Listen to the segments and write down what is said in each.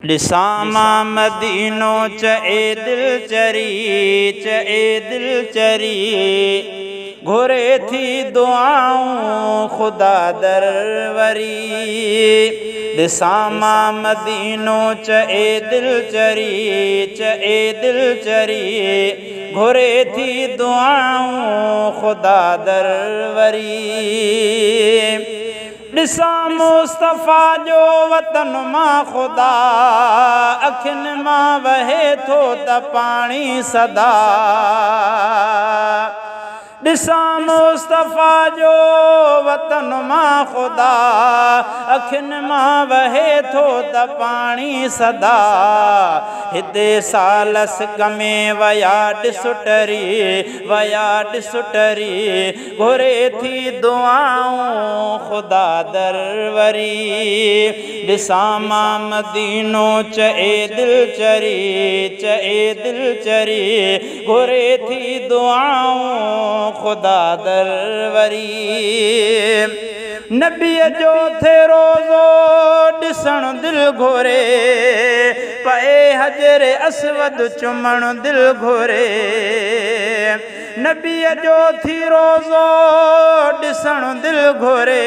ॾिसां मां मदीनो चए दिल चरी घुरे थी दुआऊं ख़ुदा दर वरी। ॾिसां मां मदीनो चए दिल चरी घुरे थी दुआऊं ख़ुदा दर वरी। ॾिसां मुस्तफ़ा जो वतन मां ख़ुदा अखियुनि मां वहे थो त पाणी सदा। ॾिसां मुस्तफ़ा जो वतन मां ख़ुदा अखियुनि मां वहे थो त पाणी सदा। हिते सालस में वया ॾिस टरी घुरे थी दुआऊं ख़ुदा दर वरी। ॾिसां मां मदीनो चए दिल चरी घुरे थी दुआऊं ख़ुदा दर वरी। नबीअ जो थे रोज़ो ॾिसण दिल घुरे पए हजर असवद चुमण दिल घुरे। नबीअ जो थी रोज़ो ॾिसण दिल घुरे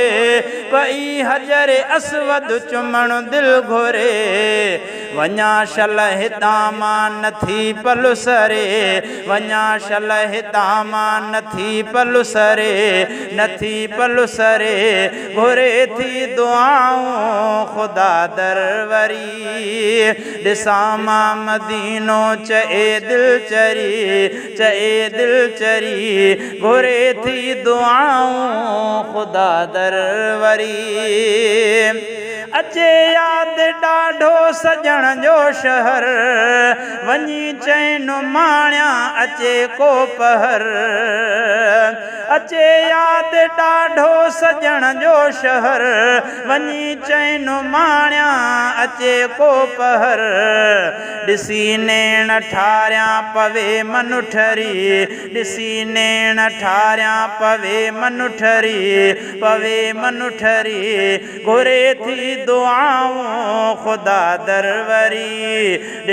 पई हजर असवद चुमण दिल घुरे। वञा शल हितां मां नथी पलुसरे वञा शल हितां मां नथी पलुसरे घुरे थी दुआऊं ख़ुदा दर वरी। ॾिसां मां मदीनो चए दिल चरी घुरे थी दुआऊं ख़ुदा दर वरी। अचे यादि ॾाढो सजण जो शहर वञी चैन माणिया अचे को पहर। अचे यादि ॾाढो सजण जो शहर वञी चैन माणिया अचे को पहर। ॾिसी नेण ठारियां पवे मन ठरी घुरे थी दुआऊं ख़ुदा दर वरी।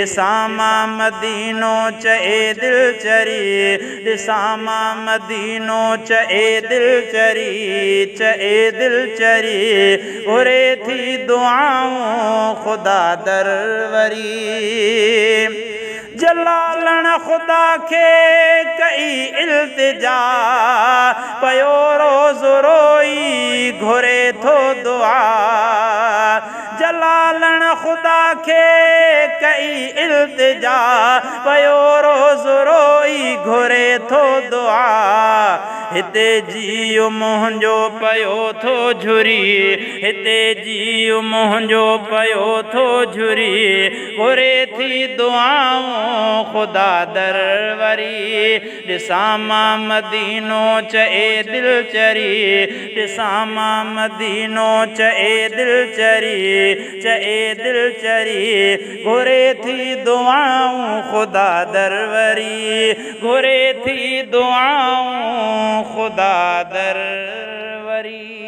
ॾिसां मां मदीनो चए दिल चए दिल चरी घुरे थी दुआऊं ख़ुदा दर वरी। जलालण ख़ुदा खे कई इल्तिजा पयो रोज़ रोई घुरे थो दुआ। जलालण ख़ुदा खे कई इल्तिजा पयो रोज़ रोई घुरे थो दुआ। हिते जीउ मुंहिंजो पयो थो झुरी घुरे थी दुआऊं ख़ुदा दर वरी। ॾिसां मां मदीनो चए दिल चरी घुरे थी दुआऊं ख़ुदा दर वरी घुरे थी दुआऊं ख़ुदा दर वरी।